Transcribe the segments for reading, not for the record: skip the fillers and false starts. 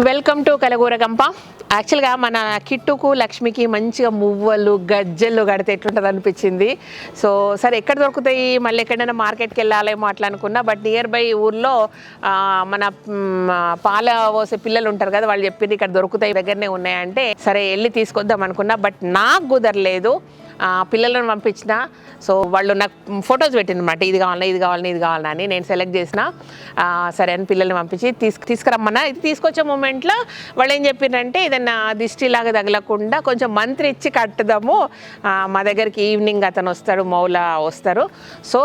Welcome to Kalagooragampa. యాక్చువల్గా మన కిట్టుకు లక్ష్మికి మంచిగా మువ్వలు గజ్జలు కడితే ఎట్లుంటుంది అనిపించింది. సో సరే ఎక్కడ దొరుకుతాయి, మళ్ళీ ఎక్కడైనా మార్కెట్కి వెళ్ళాలేమో అట్లా అనుకున్నా. బట్ నియర్ బై ఊర్లో మన పాల పోసే పిల్లలు ఉంటారు కదా, వాళ్ళు చెప్పింది ఇక్కడ దొరుకుతాయి, దగ్గరనే ఉన్నాయంటే సరే వెళ్ళి తీసుకొద్దాం అనుకున్నా. బట్ నాకు కుదరలేదు, పిల్లలను పంపించిన. సో వాళ్ళు నాకు ఫొటోస్ పెట్టినమాట, ఇది కావాలన్నా ఇది కావాలని ఇది కావాలని అని. నేను సెలెక్ట్ చేసిన, సరే అని పిల్లల్ని పంపించి తీసుకురమ్మన్నా. ఇది తీసుకొచ్చే మూమెంట్లో వాళ్ళు ఏం చెప్పినంటే ఏదన్నా దిష్టిలాగా తగలకుండా కొంచెం మంత్రి ఇచ్చి కట్టుదాము, మా దగ్గరికి ఈవినింగ్ అతను వస్తాడు, మౌలా వస్తారు. సో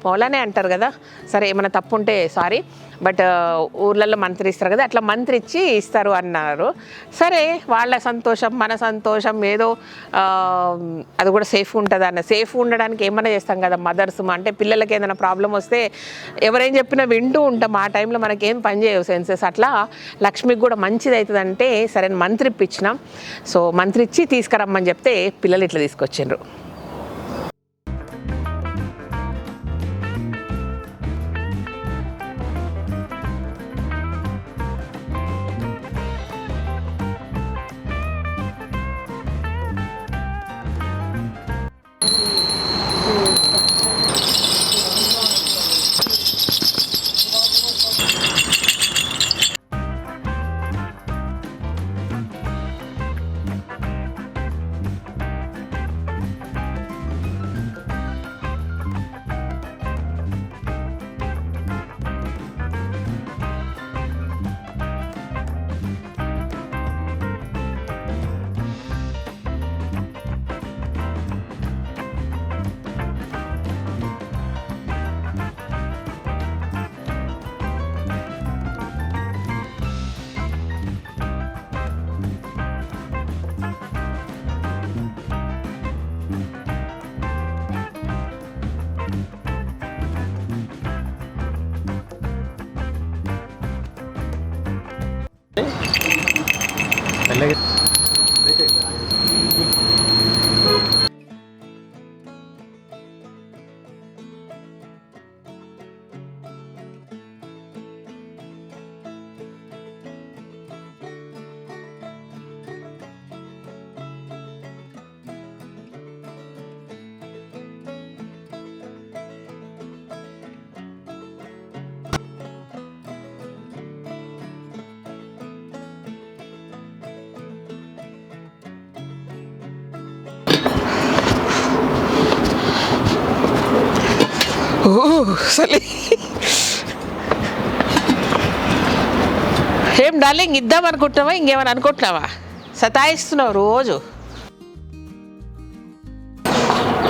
మౌలానే అంటారు కదా, సరే ఏమైనా తప్పు ఉంటే సారీ, బట్ ఊర్లలో మంత్రి ఇస్తారు కదా, అట్లా మంత్రి ఇచ్చి ఇస్తారు అన్నారు. సరే వాళ్ళ సంతోషం మన సంతోషం, ఏదో అది కూడా సేఫ్ ఉంటుంది అన్న. సేఫ్ ఉండడానికి ఏమైనా చేస్తాం కదా మదర్స్, అంటే పిల్లలకి ఏదైనా ప్రాబ్లం వస్తే ఎవరేం చెప్పినా వింటూ ఉంటాం, ఆ టైంలో మనకేం పని చేయవు సెన్సెస్. అట్లా లక్ష్మికి కూడా మంచిది అవుతుంది అంటే సరే మంత్రి ఇప్పించినాం. సో మంత్రి ఇచ్చి తీసుకురమ్మని చెప్తే పిల్లలు ఇట్లా తీసుకొచ్చిండ్రు. ఏం డార్లింగ్, ఇద్దాం అనుకుంటున్నావా, ఇంకేమైనా అనుకుంటున్నావా? సతాయిస్తున్నావు రోజు.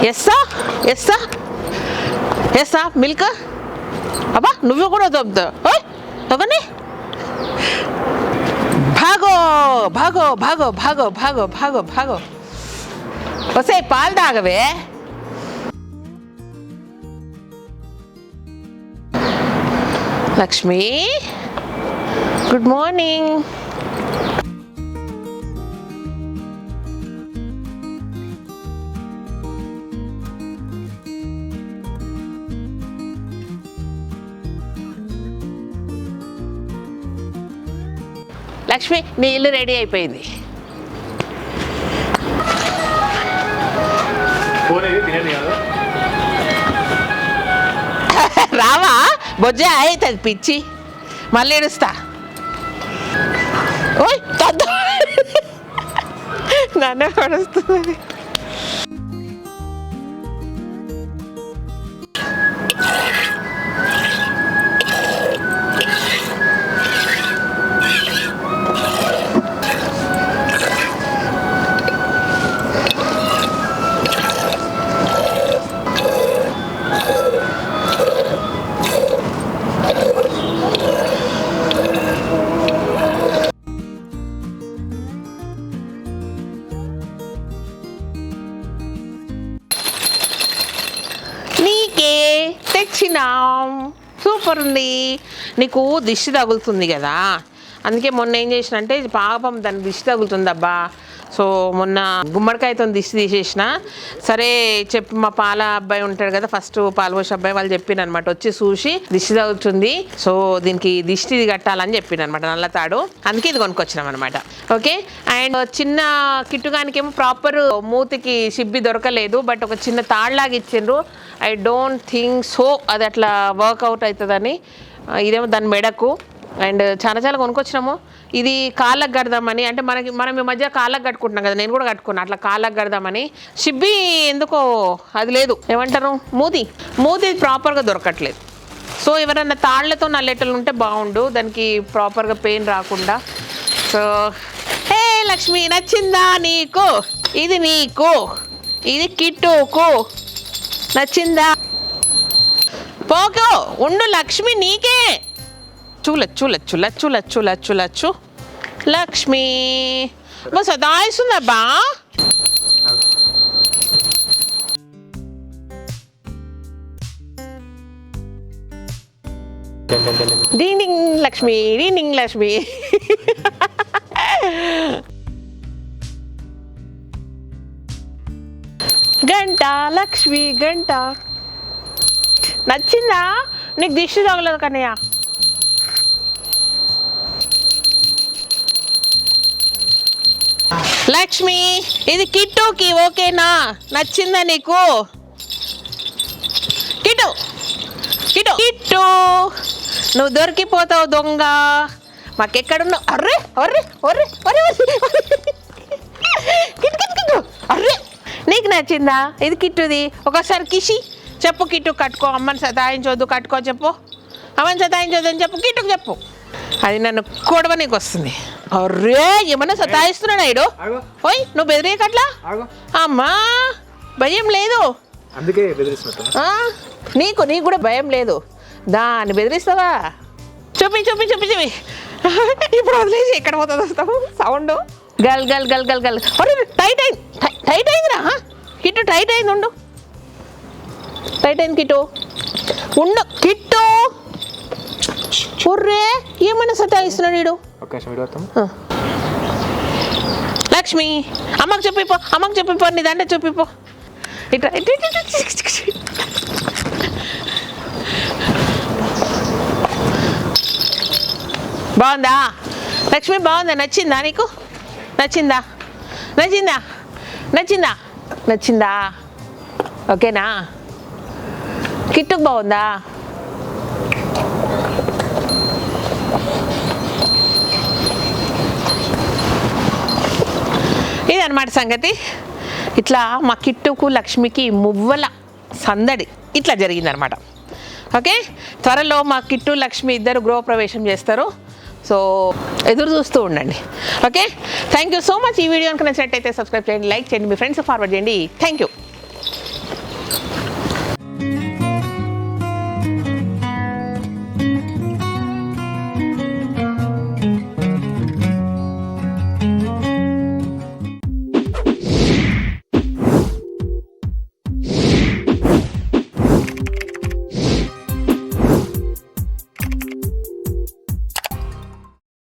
ఎస్సా ఎస్సా ఎస్సా మిల్క్, అబ్బా నువ్వు కూడా దొబ్బుతావు. తొగని భాగో భాగో భాగో భాగో భాగో భాగో భాగో, వస్తే పాలు తాగవే. Lakshmi good morning. లక్ష్మి నీ ఇల్లు రెడీ అయిపోయింది. రావా బొజ్జ అవుతుంది పిచ్చి, మళ్ళీ ఏడుస్తా. ఓయ్ తద్దు నన్నే పడుస్తుంది. తెచ్చినాం, సూపర్ ఉంది. నీకు దిష్టి తగులుతుంది కదా, అందుకే మొన్న ఏం చేసిన అంటే పాపం దాని దిష్టి తగులుతుందబ్బా. సో మొన్న గుమ్మడికాయతో దిష్టి తీసేసిన. సరే చెప్పి మా పాల అబ్బాయి ఉంటాడు కదా, ఫస్ట్ పాలపోష అబ్బాయి, వాళ్ళు చెప్పిన అనమాట, వచ్చి చూసి దిష్టి తగులుతుంది, సో దీనికి దిష్టి కట్టాలని చెప్పిన అనమాట, నల్ల తాడు. అందుకే ఇది కొనుక్కొచ్చినాం అనమాట. ఓకే. అండ్ చిన్న కిట్టుగానికేమో ప్రాపర్ మూతికి సిబ్బి దొరకలేదు, బట్ ఒక చిన్న తాడులాగా ఇచ్చిండ్రు. ఐ డోంట్ థింక్ సో అది అట్లా వర్కౌట్ అవుతుందని. ఇదేమో దాని మెడకు. అండ్ చాలా కొనుక్కొచ్చినాము. ఇది కాళ్ళకు కడదామని, అంటే మనం ఈ మధ్య కాళ్ళకు కట్టుకుంటున్నాం కదా, నేను కూడా కట్టుకున్నాను అట్లా కాళ్ళకు కడదామని. షిబ్బి ఎందుకో అది లేదు, ఏమంటారు, మూతి ప్రాపర్గా దొరకట్లేదు. సో ఎవరన్నా తాళ్లతో నల్లేటలు ఉంటే బాగుండు, దానికి ప్రాపర్గా పెయిన్ రాకుండా. సో హే లక్ష్మి, నచ్చిందా నీకు? ఇది నీకు, ఇది కిట్టుకు నచ్చిందా? పోకో ఉండు లక్ష్మి, నీకే. లచ్చు లక్ష్మి బస్ సదాయిస్తుందబ్బా. డింగ్ లక్ష్మి, డింగ్ లక్ష్మి. గంట లక్ష్మి గంట. నచ్చిందా నీకు? దిష్టి తగలదు కన్నయ్య. లక్ష్మి ఇది కిట్టుకి ఓకేనా? నచ్చిందా నీకు? కిట్టు కిట్టు కిట్టు నువ్వు దొరికిపోతావు దొంగ. మాకెక్కడున్నావు? అర్రే అర్రే అర్రే అరే కిట్టు అర్రే. నీకు నచ్చిందా? ఇది కిట్టుది. ఒకసారి కిషి చెప్పు, కిట్టు కట్టుకో, అమ్మని సతాయించవద్దు, కట్టుకో చెప్పు, అమ్మని సతాయించవద్దు అని చెప్పు, కిట్టుకు చెప్పు. అది నన్ను కొడవ నీకు వస్తుంది. అర్రే ఏమన్నా సతాయిస్తున్నాడు ఇడు. ఓయ్ నువ్వు బెదిరియకట్లా. అమ్మా భయం లేదు నీకు కూడా భయం లేదు, దాన్ని బెదిరిస్తావా? చూపి ఇప్పుడు వదిలేసి ఎక్కడ పోతుంది వస్తావు? సౌండ్ గల్ గల్ గల్ గల్ గల్. అరే టైట్ అయిందిరా కిట్టు, టైట్ అయింది. ఉండు, టైట్ అయింది కిట్టు, ఉండు కిట్టు. ఒర్రే ఏమన్నా సతాయిస్తున్నాడు వీడు. లక్ష్మి అమ్మకు చెప్పిపో నీ దండ చూపిపో. ఇట్లా బాగుందా లక్ష్మి? బాగుందా? నచ్చిందా నీకు? నచ్చిందా? ఓకేనా? కిట్టుకు బాగుందా? ఇదన్నమాట సంగతి. ఇట్లా మా కిట్టుకు లక్ష్మికి మువ్వల సందడి ఇట్లా జరిగిందనమాట. ఓకే. త్వరలో మా కిట్టు లక్ష్మి ఇద్దరు గృహప్రవేశం చేస్తారు. సో ఎదురు చూస్తూ ఉండండి. Okay. Thank you so much. ఈ వీడియో కనుక నచ్చినట్టయితే సబ్స్క్రైబ్ చేయండి, లైక్ చేయండి, మీ ఫ్రెండ్స్ ఫార్వర్డ్ చేయండి. Thank you.